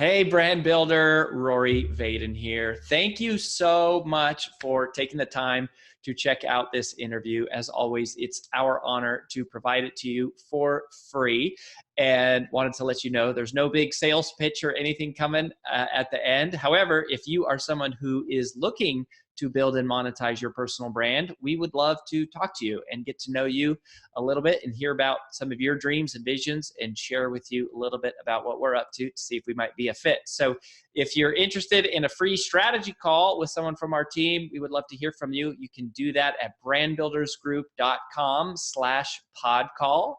Hey, brand builder, Rory Vaden here. Thank you so much for taking the time to check out this interview. As always, it's our honor to provide it to you for free. And wanted to let you know there's no big sales pitch or anything coming at the end. However, if you are someone who is looking to build and monetize your personal brand, we would love to talk to you and get to know you a little bit and hear about some of your dreams and visions and share with you a little bit about what we're up to see if we might be a fit. So if you're interested in a free strategy call with someone from our team, we would love to hear from you. You can do that at brandbuildersgroup.com/podcall,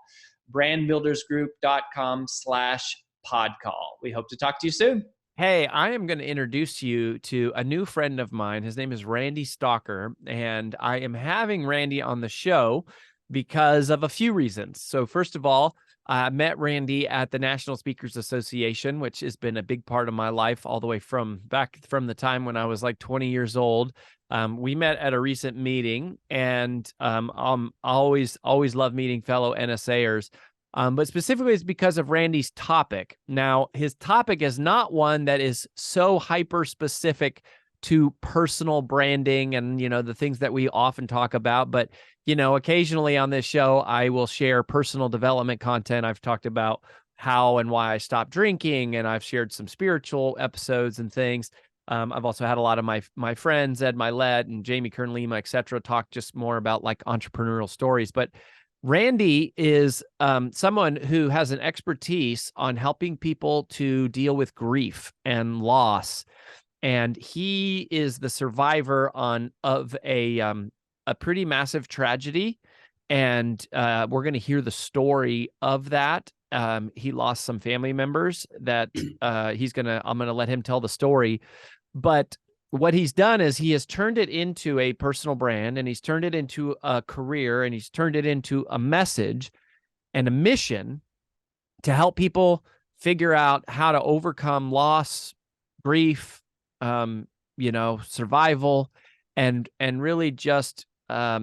brandbuildersgroup.com/podcall. We hope to talk to you soon. Hey, I am going to introduce you to a new friend of mine. His name is Randy Stalker, and I am having Randy on the show because of a few reasons. So first of all, I met Randy at the National Speakers Association, which has been a big part of my life all the way from back from the time when I was like 20 years old. We met at a recent meeting, and I always love meeting fellow NSAers. But specifically, it's because of Randy's topic. Now, his topic is not one that is so hyper specific to personal branding and, the things that we often talk about. But, occasionally on this show, I will share personal development content. I've talked about how and why I stopped drinking, and I've shared some spiritual episodes and things. I've also had a lot of my friends, Ed Milet and Jamie Kern-Lima, et cetera, talk just more about like entrepreneurial stories. But Randy is someone who has an expertise on helping people to deal with grief and loss, and he is the survivor of a pretty massive tragedy, and we're going to hear the story of that. He lost some family members that I'm going to let him tell the story, but what he's done is he has turned it into a personal brand, and he's turned it into a career, and he's turned it into a message and a mission to help people figure out how to overcome loss, grief, survival, and really just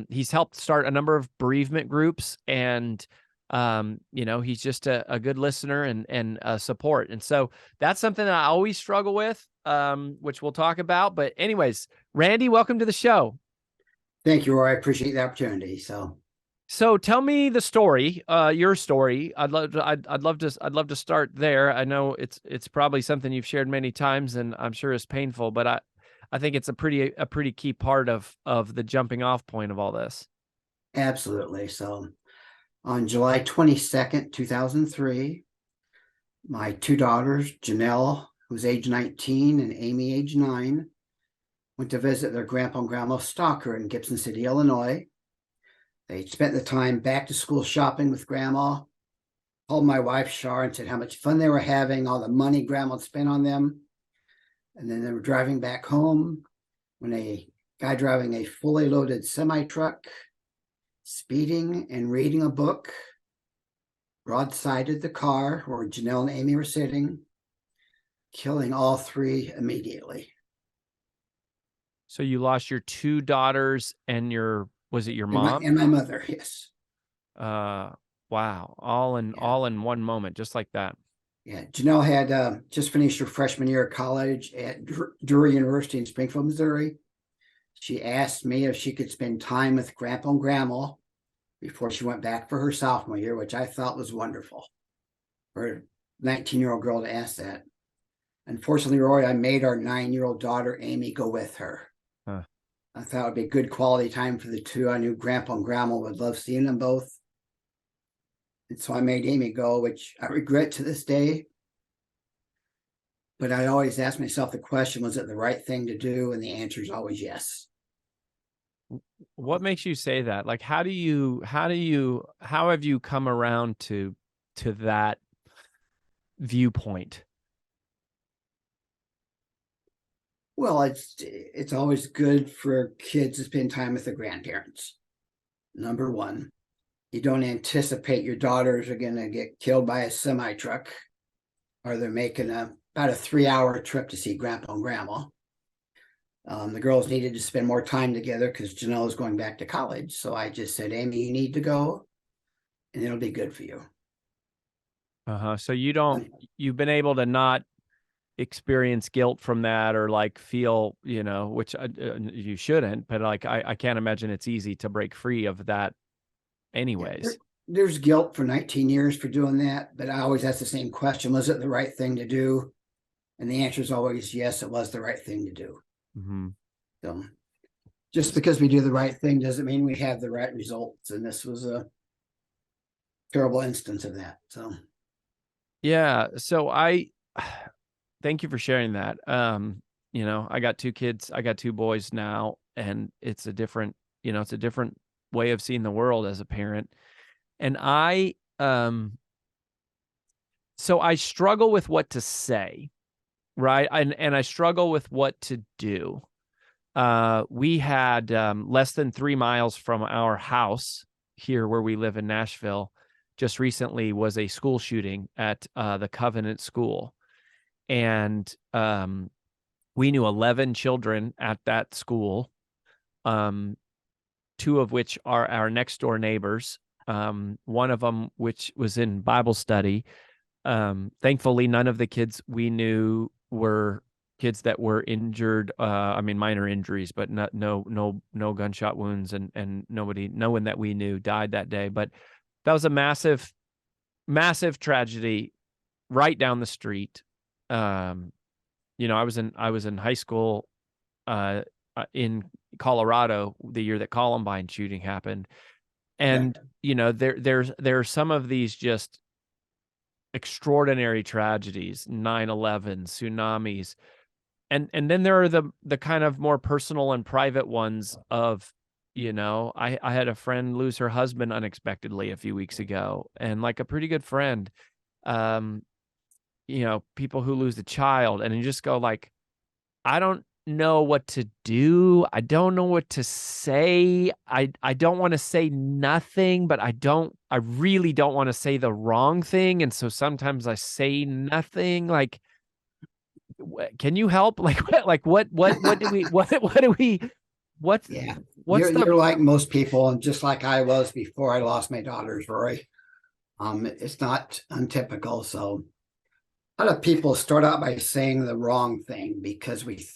he's helped start a number of bereavement groups, and he's just a good listener and support. And so that's something that I always struggle with, which we'll talk about. But anyways, Randy, welcome to the show. Thank you, Roy. I appreciate the opportunity. So tell me the story, your story. I'd love to start there. I know it's probably something you've shared many times, and I'm sure it's painful, but I think it's a pretty key part of the jumping off point of all this. Absolutely. So on July 22nd, 2003, my two daughters, Janelle, who's age 19, and Amy, age 9, went to visit their grandpa and grandma Stalker in Gibson City, Illinois. They spent the time back to school shopping with grandma, called my wife, Char, and said how much fun they were having, all the money grandma had spent on them. And then they were driving back home when a guy driving a fully loaded semi-truck, speeding and reading a book, broadsided the car where Janelle and Amy were sitting, killing all three immediately. So you lost your two daughters and was it your mom? And my mother, yes. Wow. All in one moment, just like that. Yeah, Janelle had just finished her freshman year of college at Drury University in Springfield, Missouri. She asked me if she could spend time with grandpa and grandma before she went back for her sophomore year, which I thought was wonderful for a 19-year-old girl to ask that. Unfortunately, Roy, I made our 9-year-old daughter, Amy, go with her. Huh. I thought it would be good quality time for the two. I knew grandpa and grandma would love seeing them both. And so I made Amy go, which I regret to this day. But I always ask myself the question, was it the right thing to do? And the answer is always yes. What makes you say that? Like, how have you come around to that viewpoint? Well, it's always good for kids to spend time with their grandparents. Number one, you don't anticipate your daughters are going to get killed by a semi-truck, or they're making about a 3-hour trip to see grandpa and grandma. The girls needed to spend more time together because Janelle is going back to college. So I just said, Amy, you need to go, and it'll be good for you. So you've been able to not experience guilt from that, or like feel, you know, which you shouldn't, but like I can't imagine it's easy to break free of that anyways. There's guilt for 19 years for doing that, but I always ask the same question: was it the right thing to do? And the answer is always yes, it was the right thing to do. Mm-hmm. So just because we do the right thing doesn't mean we have the right results. And this was a terrible instance of that. So yeah. So thank you for sharing that. You know, I got 2 kids, I got 2 boys now, and it's a different, you know, it's a different way of seeing the world as a parent. And so I struggle with what to say, right? And I struggle with what to do. We had less than 3 miles from our house here where we live in Nashville just recently was a school shooting at the Covenant School. And we knew 11 children at that school, 2 of which are our next door neighbors. One of them, which was in Bible study. Thankfully, none of the kids we knew were kids that were injured. I mean, minor injuries, but no gunshot wounds, and no one that we knew died that day. But that was a massive, massive tragedy right down the street. You know, I was in high school in Colorado the year that Columbine shooting happened, and you know, there are some of these just extraordinary tragedies, 9/11, tsunamis, and then there are the kind of more personal and private ones of, you know, I had a friend lose her husband unexpectedly a few weeks ago, and like a pretty good friend. You know, people who lose a child, and you just go like, I don't know what to do. I don't know what to say. I don't want to say nothing, but I really don't want to say the wrong thing. And so sometimes I say nothing. Like, can you help? Like, what do we, what's you're like most people, and just like I was before I lost my daughters, Rory. It's not untypical. So a lot of people start out by saying the wrong thing because we've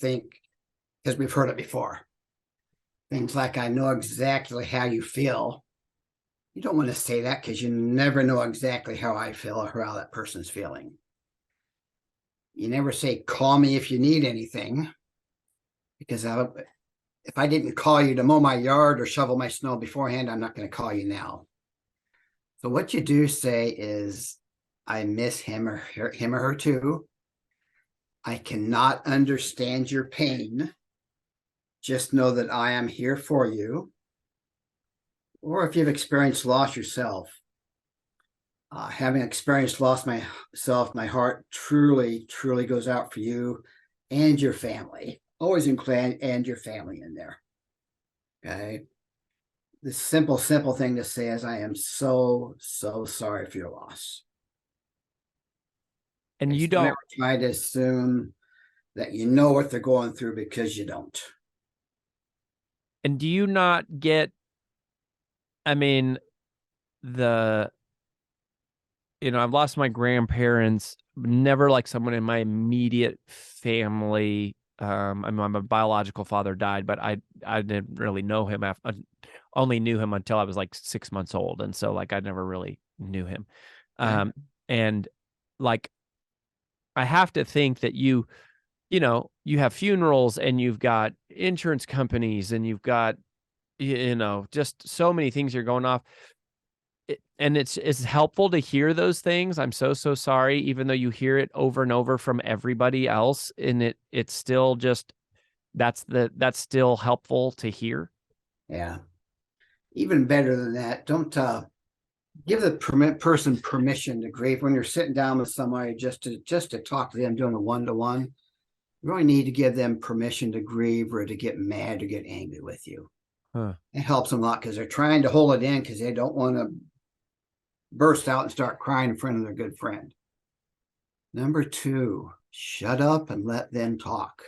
heard it before. Things like, I know exactly how you feel. You don't want to say that because you never know exactly how I feel or how that person's feeling. You never say, call me if you need anything, because if I didn't call you to mow my yard or shovel my snow beforehand, I'm not going to call you now. So what you do say is, I miss him or her too. I cannot understand your pain. Just know that I am here for you. Or if you've experienced loss yourself, having experienced loss myself, my heart truly, truly goes out for you and your family. Always include and your family in there. Okay. The simple thing to say is, I am so, so sorry for your loss. And you don't ever try to assume that you know what they're going through, because you don't. And do you not get, I mean, you know, I've lost my grandparents, never like someone in my immediate family. I mean, my biological father died, but I didn't really know him only knew him until I was like 6 months old. And so like, I never really knew him. And like, I have to think that you know, you have funerals and you've got insurance companies and you've got, you know, just so many things you're going off. And it's helpful to hear those things. I'm so sorry, even though you hear it over and over from everybody else. And it's still just, that's still helpful to hear. Yeah. Even better than that, don't give the person permission to grieve. When you're sitting down with somebody just to talk to them, doing a one-to-one, you really need to give them permission to grieve or to get mad or get angry with you. It helps them a lot, because they're trying to hold it in because they don't want to burst out and start crying in front of their good friend. Number 2, shut up and let them talk.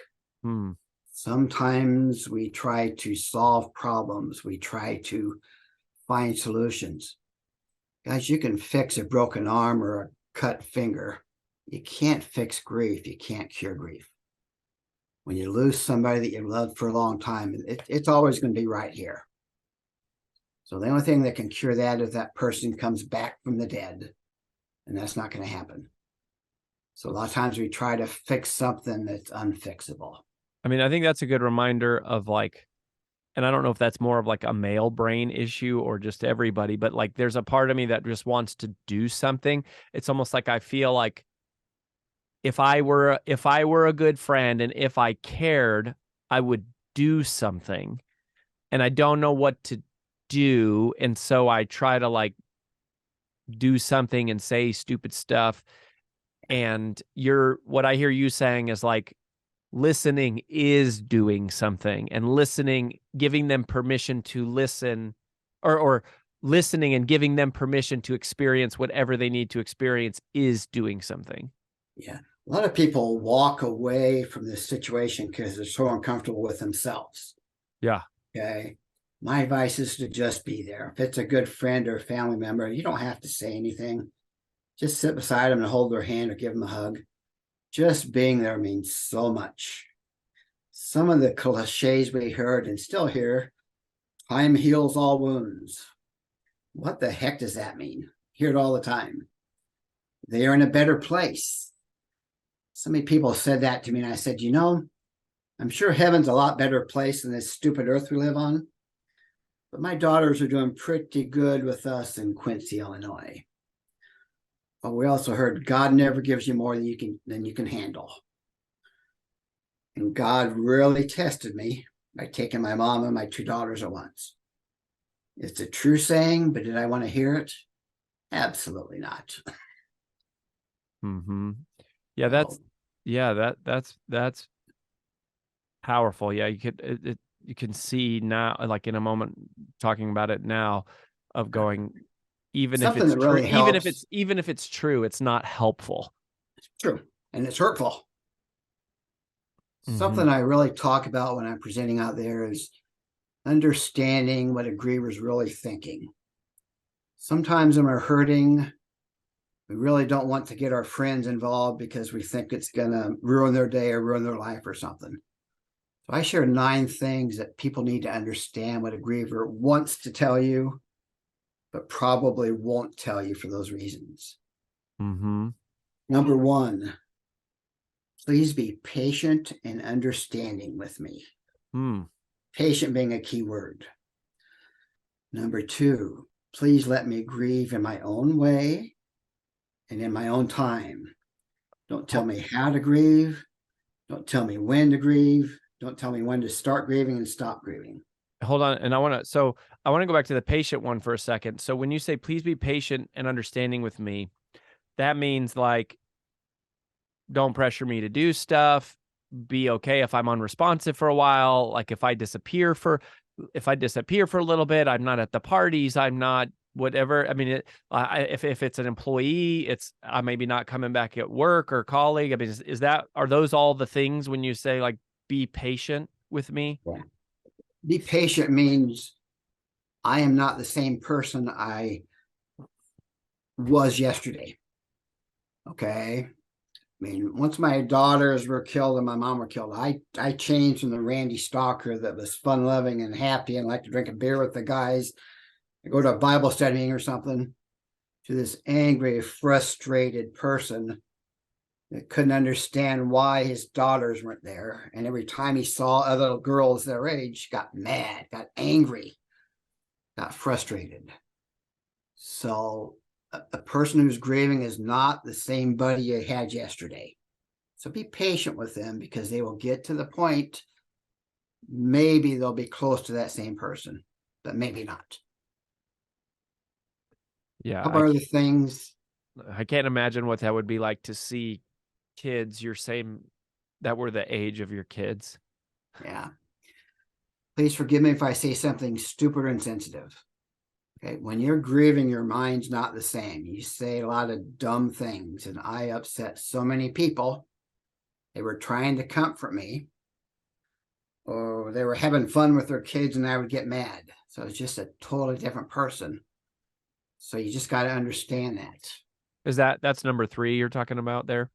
Sometimes we try to solve problems. We try to find solutions. Guys, you can fix a broken arm or a cut finger. You can't fix grief. You can't cure grief. When you lose somebody that you loved for a long time, it's always going to be right here. So the only thing that can cure that is that person comes back from the dead, and that's not going to happen. So a lot of times we try to fix something that's unfixable. I mean, I think that's a good reminder of like, and I don't know if that's more of like a male brain issue or just everybody, but like there's a part of me that just wants to do something. It's almost like I feel like if I were a good friend and if I cared, I would do something. And I don't know what to do, and so I try to like do something and say stupid stuff. And what I hear you saying is like listening is doing something, and listening, giving them permission to listen, or listening and giving them permission to experience whatever they need to experience is doing something. Yeah. A lot of people walk away from this situation because they're so uncomfortable with themselves. Yeah. Okay. My advice is to just be there. If it's a good friend or a family member, you don't have to say anything. Just sit beside them and hold their hand or give them a hug. Just being there means so much. Some of the cliches we heard and still hear, time heals all wounds. What the heck does that mean? Hear it all the time. They are in a better place. So many people said that to me, and I said, you know, I'm sure heaven's a lot better place than this stupid earth we live on. But my daughters are doing pretty good with us in Quincy, Illinois. But we also heard God never gives you more than you can handle. And God really tested me by taking my mom and my two daughters at once. It's a true saying, but did I want to hear it? Absolutely not. Mm-hmm. Yeah, that's powerful. Yeah, you can see now, like in a moment talking about it now, of going, even Something if it's that true, really helps. even if it's true, it's not helpful. It's true, and it's hurtful. Mm-hmm. Something I really talk about when I'm presenting out there is understanding what a griever's really thinking. Sometimes when we're hurting, we really don't want to get our friends involved because we think it's going to ruin their day or ruin their life or something. So I share 9 things that people need to understand what a griever wants to tell you, but probably won't tell you for those reasons. Mm-hmm. Number 1, please be patient and understanding with me. Patient being a key word. Number 2, please let me grieve in my own way and in my own time. Don't tell me how to grieve. Don't tell me when to grieve. Don't tell me when to start grieving and stop grieving. Hold on. And I want to go back to the patient one for a second. So when you say, please be patient and understanding with me, that means like, don't pressure me to do stuff. Be okay if I'm unresponsive for a while. Like if I disappear for a little bit, I'm not at the parties. I'm not whatever. I mean, if it's an employee, I maybe not coming back at work or colleague. I mean, are those all the things when you say like, be patient with me? Yeah. Be patient means I am not the same person I was yesterday. Okay. I mean, once my daughters were killed and my mom were killed, I changed from the Randy Stalker that was fun loving and happy and liked to drink a beer with the guys and go to a Bible studying or something, to this angry, frustrated person that couldn't understand why his daughters weren't there. And every time he saw other girls their age, got mad, got angry, got frustrated. So a person who's grieving is not the same buddy you had yesterday. So be patient with them, because they will get to the point, maybe they'll be close to that same person, but maybe not. Yeah. A couple other things. I can't imagine what that would be like to see kids that were the age of your kids. Yeah. Please forgive me if I say something stupid or insensitive. Okay. When you're grieving, your mind's not the same. You say a lot of dumb things, and I upset so many people. They were trying to comfort me, or they were having fun with their kids, and I would get mad. So it's just a totally different person. So you just got to understand that. That's number 3 you're talking about there?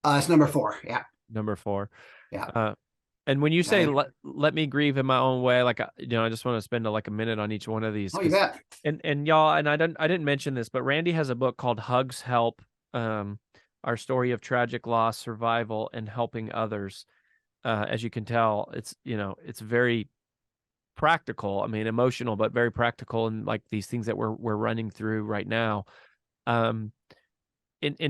It's number 4. Yeah. Number 4. Yeah. And when you say Okay. let me grieve in my own way, like I just want to spend like a minute on each one of these. Oh, you bet. And y'all, and I didn't mention this, but Randy has a book called Hugs Help, our story of tragic loss, survival, and helping others. As you can tell, it's very practical. I mean, emotional, but very practical, and like these things that we're running through right now. And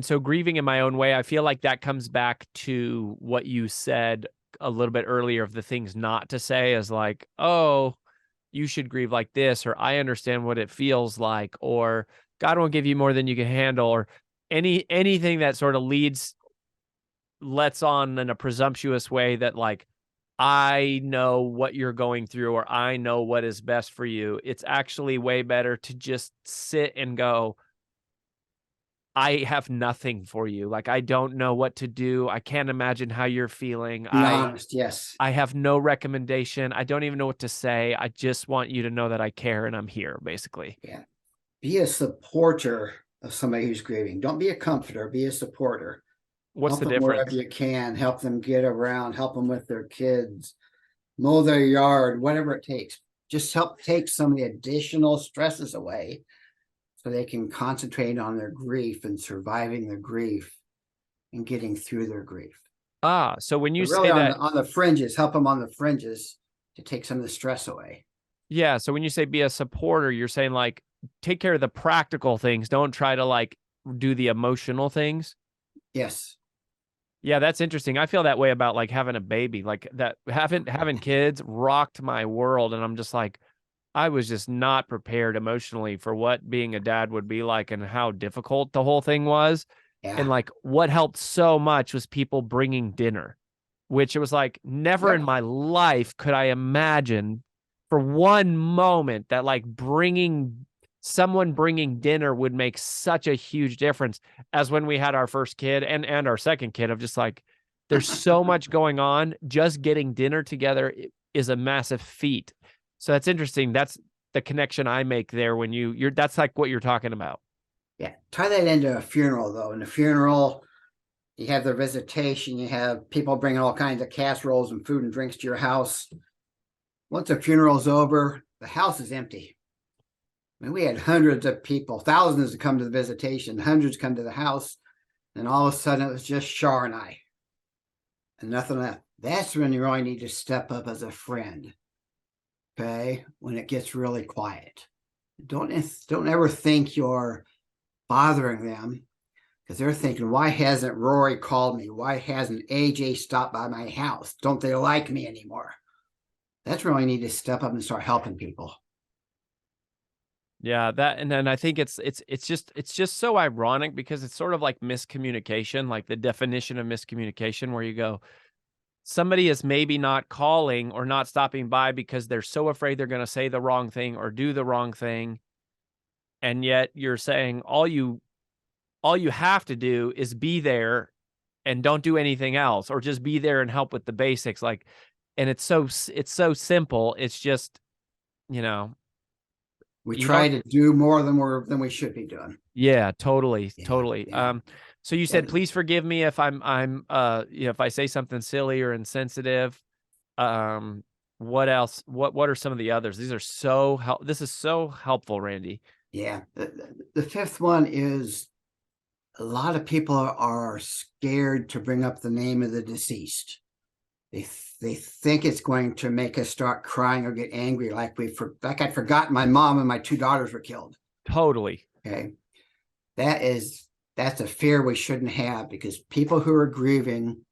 so grieving in my own way, I feel like that comes back to what you said a little bit earlier of the things not to say, as like, oh, you should grieve like this, or I understand what it feels like, or God won't give you more than you can handle, or anything that sort of lets on in a presumptuous way that like, I know what you're going through, or I know what is best for you. It's actually way better to just sit and go, I have nothing for you. Like, I don't know what to do. I can't imagine how you're feeling. Be honest. Yes. I have no recommendation. I don't even know what to say. I just want you to know that I care and I'm here, basically. Yeah. Be a supporter of somebody who's grieving. Don't be a comforter. Be a supporter. What's Help the them difference? wherever you can. Help them get around. Help them with their kids. Mow their yard. Whatever it takes. Just help take some of the additional stresses away, so they can concentrate on their grief and surviving their grief and getting through their grief. So when you But really say that, on the fringes, help them on the fringes to take some of the stress away. yeah. So when you say be a supporter, you're saying like, take care of the practical things. Don't try to like do the emotional things. Yes. Yeah, that's interesting. I feel that way about like having a baby, like that having kids rocked my world. And I'm just like, I was just not prepared emotionally for what being a dad would be like and how difficult the whole thing was. And Yeah. like what helped so much was people bringing dinner, which it was like never in Yep. my life could I imagine for one moment that like someone bringing dinner would make such a huge difference as when we had our first kid and our second kid, of just like, there's so much going on. Just getting dinner together is a massive feat. So that's interesting. That's the connection I make there when you're that's like what you're talking about. Yeah. Tie that into a funeral, though. In a funeral, you have the visitation, you have people bringing all kinds of casseroles and food and drinks to your house. Once the funeral's over, the house is empty. I mean, we had hundreds of people, thousands to come to the visitation, hundreds come to the house, and all of a sudden it was just Shar and I, and nothing left. That's when you really need to step up as a friend. Okay, when it gets really quiet, don't ever think you're bothering them, because they're thinking, why hasn't Rory called me? Why hasn't AJ stopped by my house? Don't they like me anymore? That's where I need to step up and start helping people. Yeah, that, and then I think it's just so ironic because it's sort of like miscommunication, like the definition of miscommunication, where you go, somebody is maybe not calling or not stopping by because they're so afraid they're going to say the wrong thing or do the wrong thing. And yet you're saying all you have to do is be there and don't do anything else, or just be there and help with the basics. Like, and it's so simple. It's just, We you try don't. to do more than we should be doing. Yeah, totally. Yeah. So you said, please forgive me if if I say something silly or insensitive. What else? What are some of the others? These are this is so helpful, Randy. Yeah. The fifth one is, a lot of people are scared to bring up the name of the deceased. They think it's going to make us start crying or get angry, like I'd forgotten my mom and my 2 daughters were killed. Totally. Okay. That's a fear we shouldn't have, because people who are grieving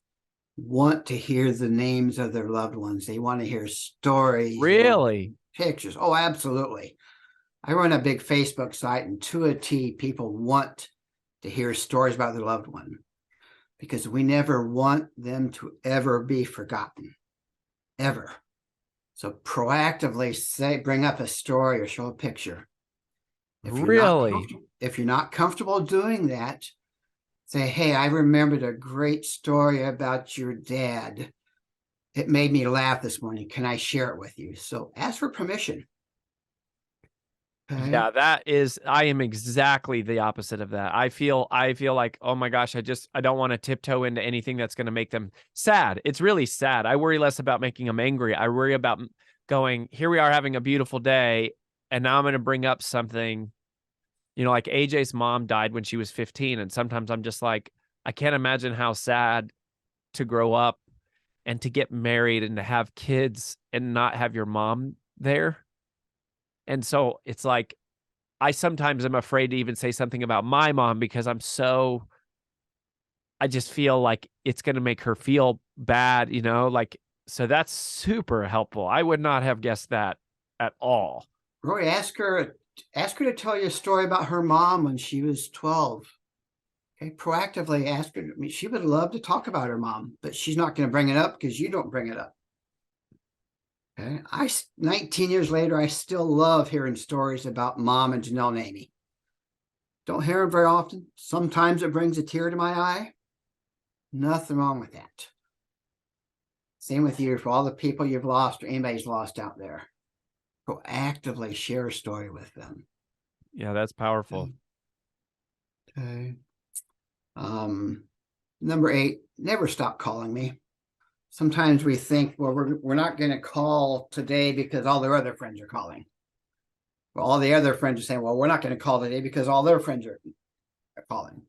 want to hear the names of their loved ones. They want to hear stories. Really? Pictures. Oh, absolutely. I run a big Facebook site, and to a T, people want to hear stories about their loved one, because we never want them to ever be forgotten, ever. So proactively bring up a story or show a picture. If you're not comfortable doing that, say, hey, I remembered a great story about your dad. It made me laugh this morning. Can I share it with you? So ask for permission. Okay. Yeah, I am exactly the opposite of that. I feel like, oh my gosh, I don't want to tiptoe into anything that's going to make them sad. It's really sad. I worry less about making them angry. I worry about going, here we are having a beautiful day, and now I'm going to bring up something, like AJ's mom died when she was 15. And sometimes I'm just like, I can't imagine how sad to grow up and to get married and to have kids and not have your mom there. And so it's like, I sometimes am afraid to even say something about my mom because I just feel like it's going to make her feel bad, like, so that's super helpful. I would not have guessed that at all. Roy, ask her to tell you a story about her mom when she was 12. Okay, proactively ask her. I mean, she would love to talk about her mom, but she's not going to bring it up because you don't bring it up. Okay, 19 years later, I still love hearing stories about mom and Janelle and Amy. Don't hear them very often. Sometimes it brings a tear to my eye. Nothing wrong with that. Same with you for all the people you've lost or anybody's lost out there. Proactively share a story with them. Yeah, that's powerful. Okay. Number 8, never stop calling me. Sometimes we think, well, we're not going to call today because all their other friends are calling. Well, all the other friends are saying, well, we're not going to call today because all their friends are calling.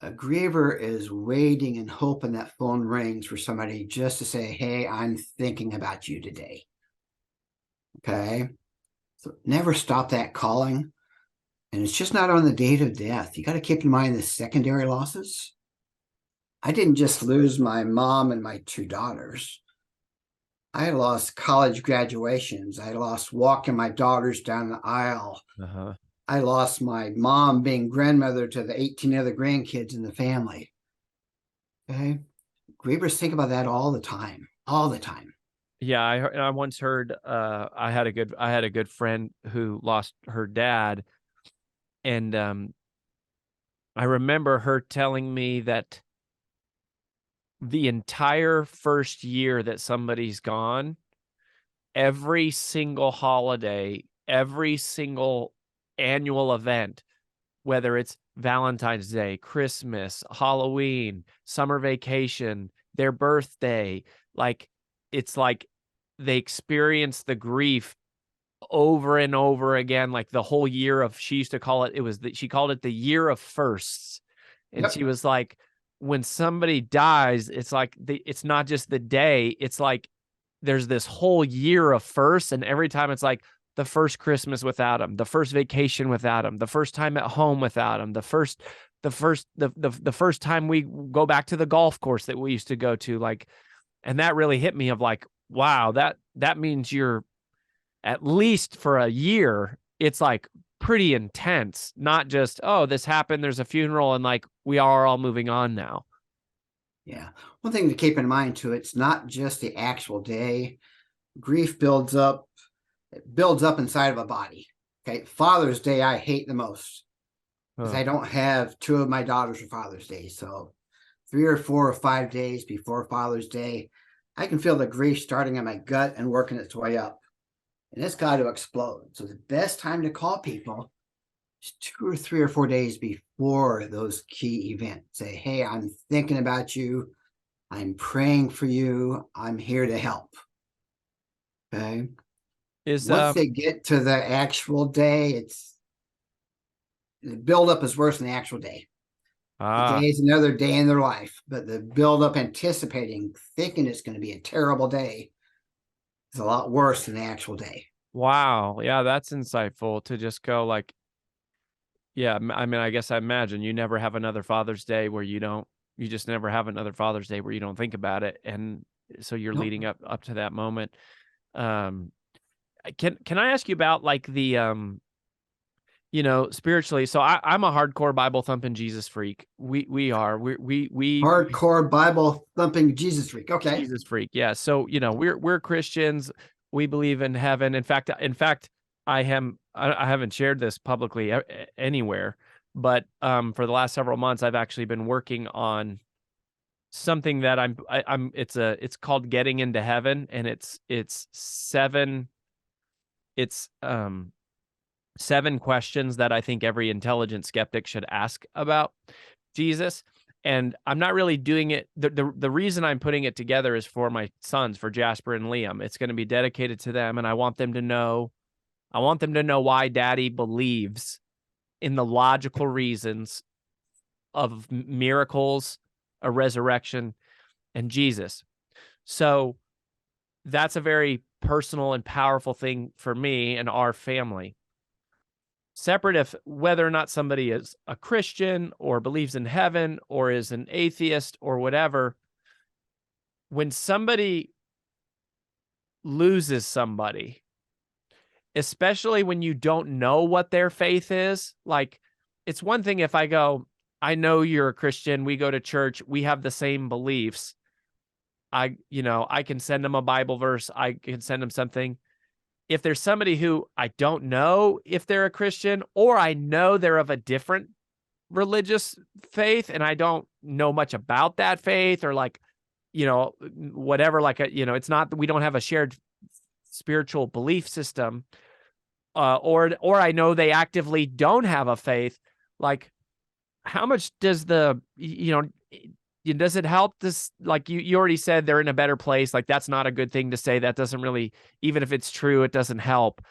A griever is waiting and hoping that phone rings for somebody just to say, hey, I'm thinking about you today. Okay. So never stop that calling. And it's just not on the date of death. You got to keep in mind the secondary losses. I didn't just lose my mom and my 2 daughters. I lost college graduations. I lost walking my daughters down the aisle. Uh-huh. I lost my mom being grandmother to the 18 other grandkids in the family. Okay. Grievers think about that all the time. Yeah, I once heard I had a good friend who lost her dad, and I remember her telling me that the entire first year that somebody's gone, every single holiday, every single annual event, whether it's Valentine's Day, Christmas, Halloween, summer vacation, their birthday, like, it's like they experience the grief over and over again, like the whole year of, she used to call it, she called it the year of firsts. And Yep. she was like, when somebody dies, it's like it's not just the day, it's like there's this whole year of firsts. And every time it's like the first Christmas without him, the first vacation without him, the first time at home without him, the first time we go back to the golf course that we used to go to, like, and that really hit me of like, wow, that means you're, at least for a year, it's like pretty intense, not just, oh, this happened, there's a funeral, and like we are all moving on now. Yeah. One thing to keep in mind too, it's not just the actual day. Grief builds up inside of a body. Okay. Father's Day, I hate the most because I don't have 2 of my daughters for Father's Day. So 3 or 4 or 5 days before Father's Day, I can feel the grief starting in my gut and working its way up. And it's got to explode. So the best time to call people is 2 or 3 or 4 days before those key events. Say, hey, I'm thinking about you. I'm praying for you. I'm here to help. Okay. Once they get to the actual day, the buildup is worse than the actual day. The day is another day in their life, but the buildup, anticipating, thinking it's going to be a terrible day, is a lot worse than the actual day. Wow. Yeah, that's insightful to just go like, yeah, I mean, I guess I imagine you never have another Father's Day where you just never have another Father's Day where you don't think about it. And so you're leading up to that moment. Can I ask you about like the, spiritually? So I'm a hardcore Bible thumping Jesus freak. We hardcore Bible thumping Jesus freak. Okay. Jesus freak. Yeah. So, we're Christians. We believe in heaven. In fact, I haven't shared this publicly anywhere, but for the last several months, I've actually been working on something that it's called Getting into Heaven, and it's 7. It's 7 questions that I think every intelligent skeptic should ask about Jesus. And I'm not really doing it. The reason I'm putting it together is for my sons, for Jasper and Liam. It's going to be dedicated to them, and I want them to know why Daddy believes in the logical reasons of miracles, a resurrection, and Jesus. So that's a very personal and powerful thing for me and our family. Separate if whether or not somebody is a Christian or believes in heaven or is an atheist or whatever, when somebody loses somebody, especially when you don't know what their faith is, like, it's one thing if I go, I know you're a Christian, we go to church, we have the same beliefs. I can send them a Bible verse, I can send them something. If there's somebody who I don't know if they're a Christian, or I know they're of a different religious faith and I don't know much about that faith, or like, whatever, like, it's not, we don't have a shared spiritual belief system, or I know they actively don't have a faith, like, how much does does it help this? Like you already said, they're in a better place. Like, that's not a good thing to say. That doesn't really, even if it's true, it doesn't help.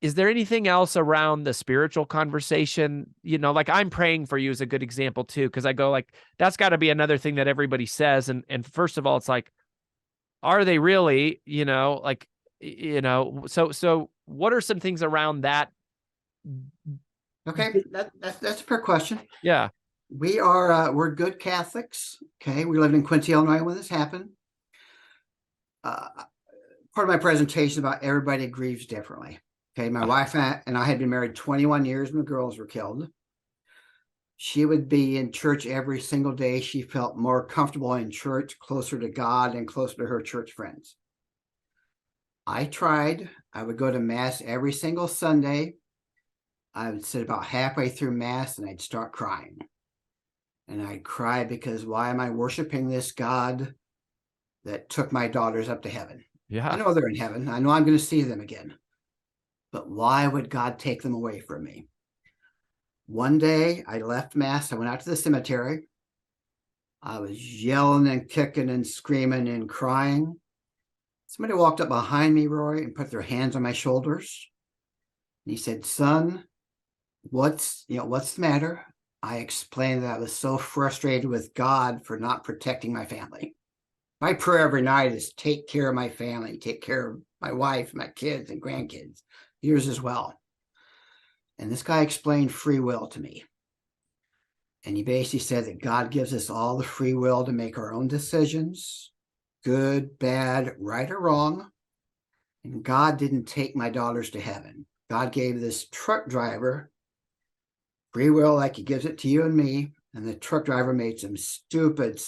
Is there anything else around the spiritual conversation? Like, I'm praying for you is a good example too, because I go, like, that's got to be another thing that everybody says. And first of all, it's like, are they really? So what are some things around that? Okay, that's a fair question. Yeah. We're good Catholics. Okay, we lived in Quincy, Illinois when this happened. Part of my presentation about everybody grieves differently. Okay, my wife and I had been married 21 years when the girls were killed. She would be in church every single day. She felt more comfortable in church, closer to God and closer to her church friends. I tried. I would go to Mass every single Sunday. I would sit about halfway through Mass and I'd start crying. And I'd cry because why am I worshiping this God that took my daughters up to heaven? Yeah. I know they're in heaven. I know I'm going to see them again. But why would God take them away from me? One day I left Mass. I went out to the cemetery. I was yelling and kicking and screaming and crying. Somebody walked up behind me, Roy, and put their hands on my shoulders. And he said, "Son, what's the matter?" I explained that I was so frustrated with God for not protecting my family. My prayer every night is take care of my family, take care of my wife, my kids, and grandkids, yours as well. And this guy explained free will to me. And he basically said that God gives us all the free will to make our own decisions, good, bad, right, or wrong. And God didn't take my daughters to heaven. God gave this truck driver free will like he gives it to you and me, and the truck driver made some stupid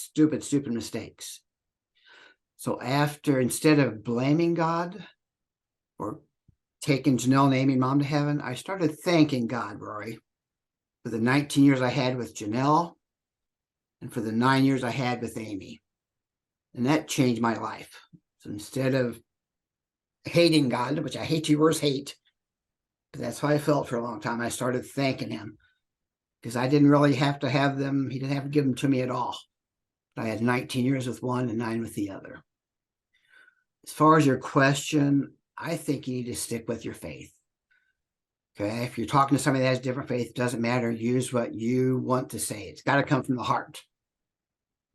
mistakes. So instead of blaming God for taking Janelle and Amy mom to heaven, I started thanking God, Rory, for the 19 years I had with Janelle and for the 9 years I had with Amy. And that changed my life. So instead of hating God, which I hate, you worse hate, but that's how I felt for a long time, I started thanking him. Because I didn't really have to have them. He didn't have to give them to me at all. I had 19 years with one and 9 with the other. As far as your question, I think you need to stick with your faith. Okay, if you're talking to somebody that has different faith, it doesn't matter. Use what you want to say. It's got to come from the heart.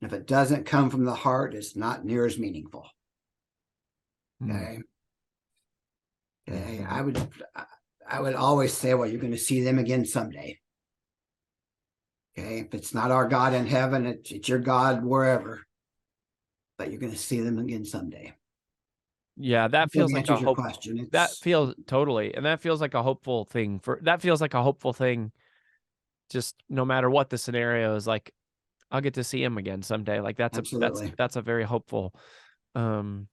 And if it doesn't come from the heart, it's not near as meaningful. Okay. Okay. I would always say, well, you're going to see them again someday. Okay, if it's not our God in heaven, it's your God wherever, but you're going to see them again someday. Yeah, that feels like a your question. That feels totally, and that feels like a hopeful thing just no matter what the scenario is, like, I'll get to see him again someday. Like, that's a very hopeful, yeah,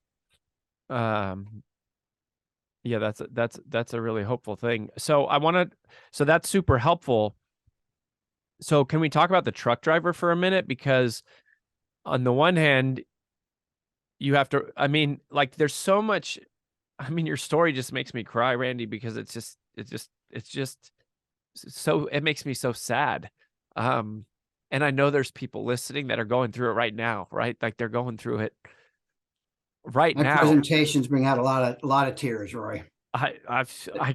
that's a really hopeful thing. So that's super helpful. So can we talk about the truck driver for a minute? Because on the one hand, you have to, like, there's so much, your story just makes me cry, Randy, because it's just it's just so, it makes me so sad. And I know there's people listening that are going through it right now, right? Like they're going through it right My now. presentations bring out a lot of tears, Roy. I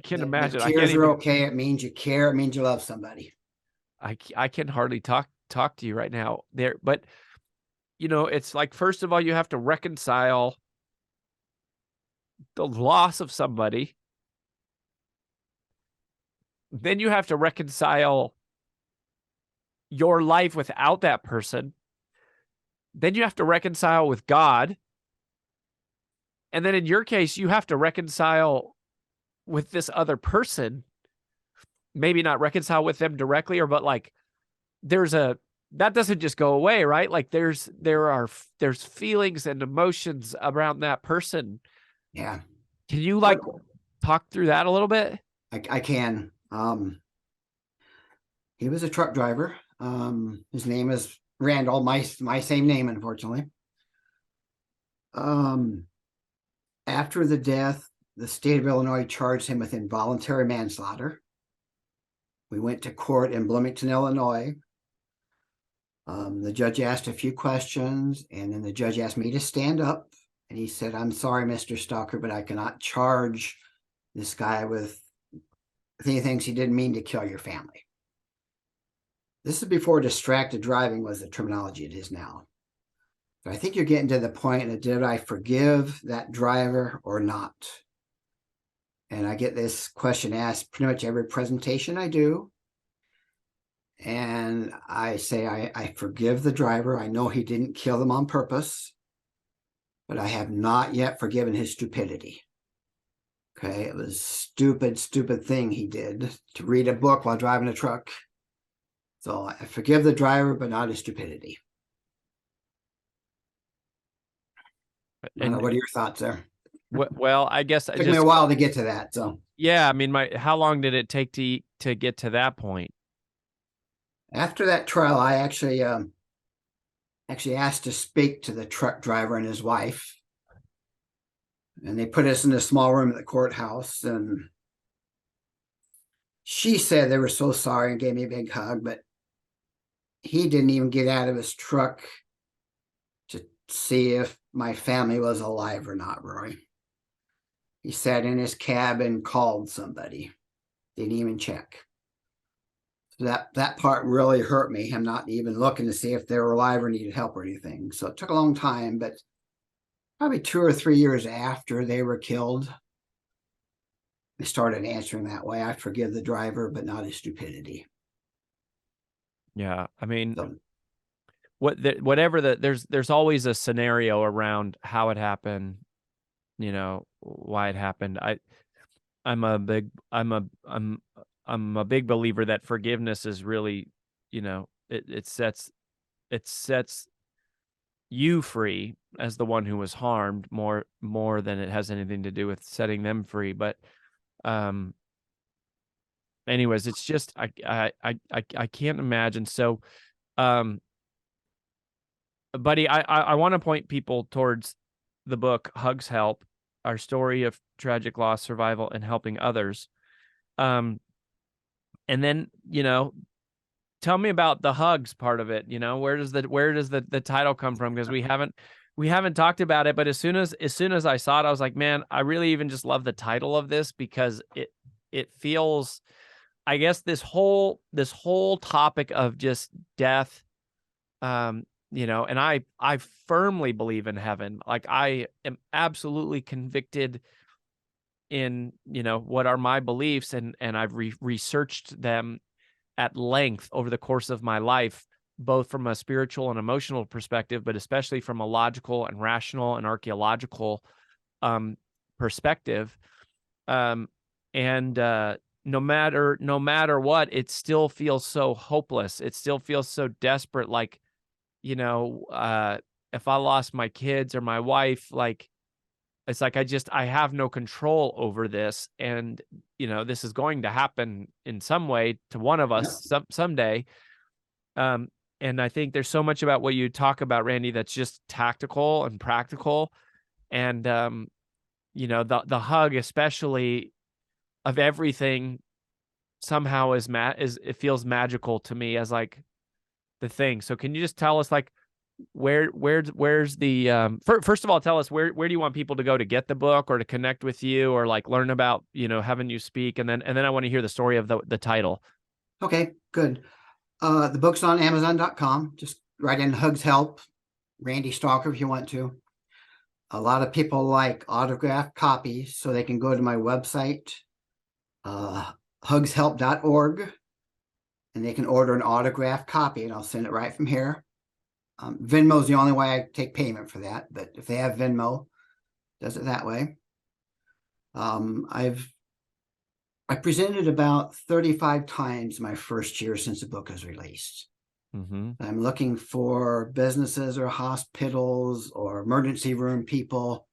can imagine. The I can't tears are even. okay. It means you care. It means you love somebody. I can hardly talk to you right now there, but it's like, first of all, you have to reconcile the loss of somebody. Then you have to reconcile your life without that person. Then you have to reconcile with God. And then in your case, you have to reconcile with this other person. Maybe not reconcile with them directly, but like that doesn't just go away, right? Like there's feelings and emotions around that person. Yeah. Can you like talk through that a little bit? I can. He was a truck driver. His name is Randall, my same name, unfortunately. After the death, the state of Illinois charged him with involuntary manslaughter. We went to court in Bloomington, Illinois. The judge asked a few questions, and then the judge asked me to stand up. And he said, "I'm sorry, Mr. Stalker, but I cannot charge this guy with anything he didn't mean to kill your family." This is before distracted driving was the terminology it is now. But I think you're getting to the point of, did I forgive that driver or not? And I get this question asked pretty much every presentation I do. And I say, I forgive the driver. I know he didn't kill them on purpose, but I have not yet forgiven his stupidity. Okay, it was stupid thing he did to read a book while driving a truck. So I forgive the driver, but not his stupidity. What are your thoughts there? Well, I guess it took me a while to get to that. So yeah, I mean, how long did it take to get to that point? After that trial, I actually asked to speak to the truck driver and his wife, and they put us in a small room at the courthouse. And she said they were so sorry and gave me a big hug, but he didn't even get out of his truck to see if my family was alive or not, Roy. He sat in his cab and called somebody. Didn't even check. So that part really hurt me, him not even looking to see if they were alive or needed help or anything. So it took a long time, but probably 2 or 3 years after they were killed, I started answering that way. I forgive the driver, but not his stupidity. Yeah, I mean, there's always a scenario around how it happened, why it happened. I'm a big believer that forgiveness is really, it sets you free as the one who was harmed more than it has anything to do with setting them free. But anyways, it's just I can't imagine. So buddy, I want to point people towards the book Hugs Help: Our Story of Tragic Loss, Survival, and Helping Others. And then, tell me about the hugs part of it. Where does the title come from? Because we haven't talked about it, but as soon as I saw it, I was like, man, I really even just love the title of this, because it feels, I guess, this whole topic of just death, and I firmly believe in heaven. Like, I am absolutely convicted in, what are my beliefs, and I've researched them at length over the course of my life, both from a spiritual and emotional perspective, but especially from a logical and rational and archaeological perspective. And no matter what, it still feels so hopeless. It still feels so desperate. Like, if I lost my kids or my wife, like, it's like I have no control over this, and this is going to happen in some way to one of us someday. And I think there's so much about what you talk about, Randy, that's just tactical and practical, and the hug, especially, of everything somehow is it feels magical to me as like the thing. So can you just tell us like where's the first of all, tell us where do you want people to go to get the book or to connect with you or like learn about, you know, having you speak, and then I want to hear the story of the title. Okay, good. The book's on Amazon.com. Just write in Hugs Help, Randy Stalker if you want to. A lot of people like autographed copies, so they can go to my website, hugshelp.org, and they can order an autographed copy, and I'll send it right from here. Venmo is the only way I take payment for that, but if they have Venmo, does it that way. I presented about 35 times my first year since the book was released. I'm looking for businesses or hospitals or emergency room people,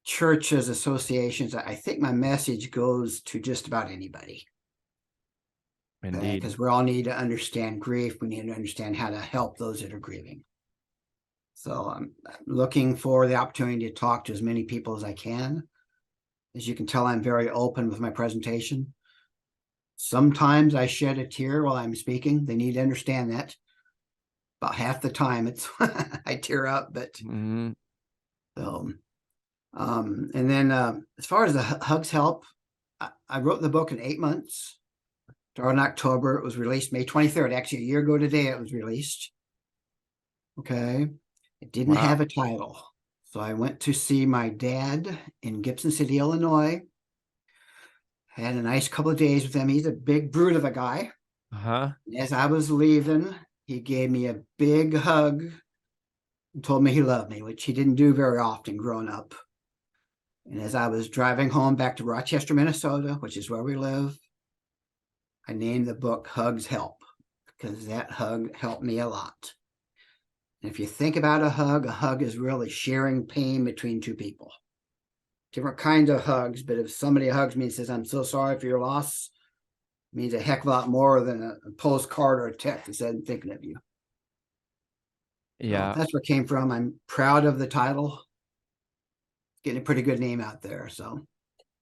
churches, associations. I think my message goes to just about anybody. Indeed. Because we all need to understand grief. We need to understand how to help those that are grieving. So I'm looking for the opportunity to talk to as many people as I can. As you can tell, I'm very open with my presentation. Sometimes I shed a tear while I'm speaking. They need to understand that. About half the time it's I tear up, but so and then as far as the Hugs Help, I wrote the book in 8 months. Started in October. It was released May 23rd. Actually, a year ago today it was released. Okay. It didn't have a title. So I went to see my dad in Gibson City, Illinois. Had a nice couple of days with him. He's a big brute of a guy. As I was leaving, he gave me a big hug and told me he loved me, which he didn't do very often growing up. And as I was driving home back to Rochester, Minnesota, which is where we live, I named the book Hugs Help, because that hug helped me a lot. And if you think about a hug is really sharing pain between two people. Different kinds of hugs, but if somebody hugs me and says, I'm so sorry for your loss, it means a heck of a lot more than a postcard or a text that said, I'm thinking of you. Yeah. So that's where it came from. I'm proud of the title. Getting a pretty good name out there. So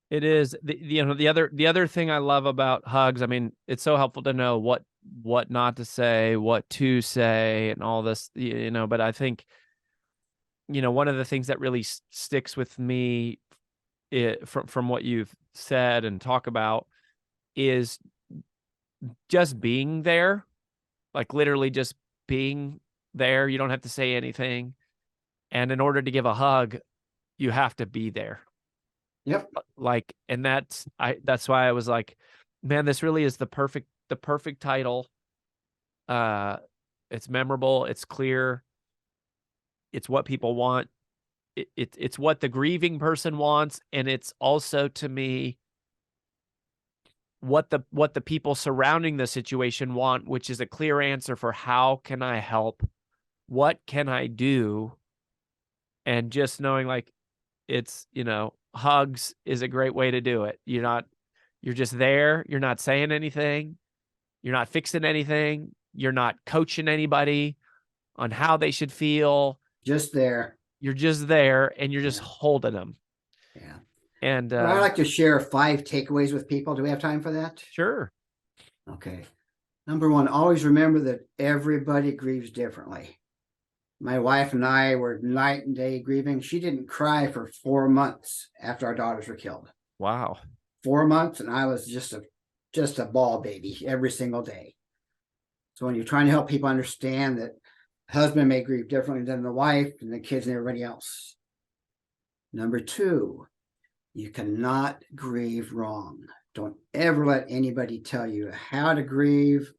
it is. The other thing I love about Hugs, I mean, it's so helpful to know what not to say, what to say, and all this, you know, but I think, you know, one of the things that really sticks with me from what you've said and talk about is just being there, like literally just being there. You don't have to say anything. And in order to give a hug, you have to be there. Yep. Like, and that's why I was like, man, this really is the perfect title. It's memorable, it's clear, it's what people want. It's what the grieving person wants, and it's also, to me, what the people surrounding the situation want, which is a clear answer for how can I help? What can I do? And just knowing like it's, you know, hugs is a great way to do it. You're just there, you're not saying anything, you're not fixing anything, you're not coaching anybody on how they should feel. Just there. You're just there, and you're just holding them. Yeah. And I'd like to share 5 takeaways with people. Do we have time for that? Sure. Okay. Number 1, always remember that everybody grieves differently. My wife and I were night and day grieving. She didn't cry for 4 months after our daughters were killed. Wow. 4 months, and I was just a ball baby every single day. So when you're trying to help people understand that husband may grieve differently than the wife and the kids and everybody else. Number 2, you cannot grieve wrong. Don't ever let anybody tell you how to grieve,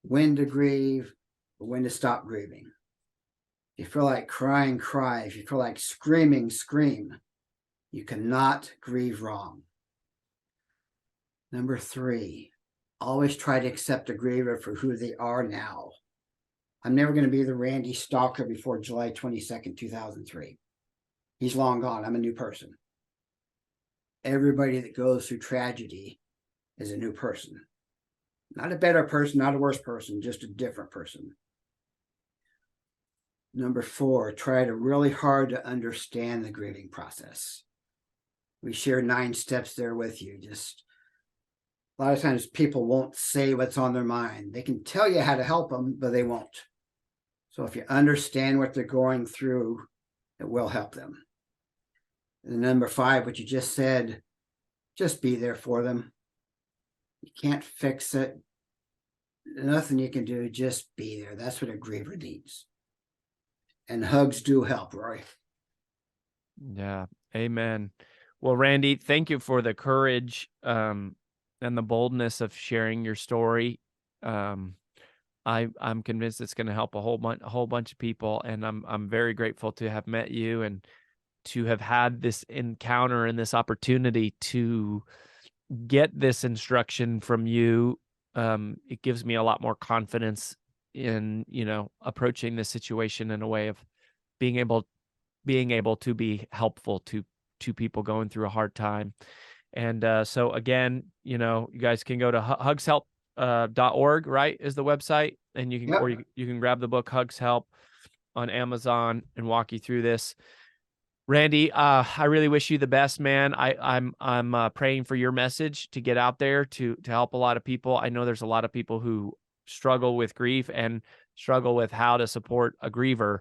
when to grieve, or when to stop grieving. If you feel like crying, cry. If you feel like screaming, scream. You cannot grieve wrong. Number 3, always try to accept a griever for who they are now. I'm never going to be the Randy Stalker before July 22nd, 2003. He's long gone. I'm a new person. Everybody that goes through tragedy is a new person. Not a better person, not a worse person, just a different person. Number 4, try to really hard to understand the grieving process. We share 9 steps there with you. Just A lot of times people won't say what's on their mind. They can tell you how to help them, but they won't. So if you understand what they're going through, it will help them. And number 5, what you just said, just be there for them. You can't fix it. Nothing you can do, just be there. That's what a griever needs. And hugs do help, Rory. Yeah. Amen. Well, Randy, thank you for the courage and the boldness of sharing your story. I'm convinced it's going to help a whole bunch of people, and I'm very grateful to have met you and to have had this encounter and this opportunity to get this instruction from you. It gives me a lot more confidence in, approaching this situation in a way of being able to be helpful to people going through a hard time. And so again, you guys can go to hugshelp.org, right, is the website, and you can Yep. or you can grab the book Hugs Help on Amazon and walk you through this. Randy, I really wish you the best, man. I'm praying for your message to get out there to help a lot of people. I know there's a lot of people who struggle with grief and struggle with how to support a griever.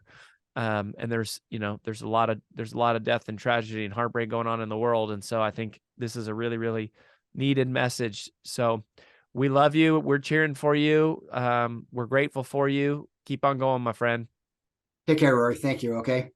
And there's a lot of death and tragedy and heartbreak going on in the world. And so I think this is a really, really needed message. So we love you. We're cheering for you. We're grateful for you. Keep on going, my friend. Take care, Rory. Thank you. Okay.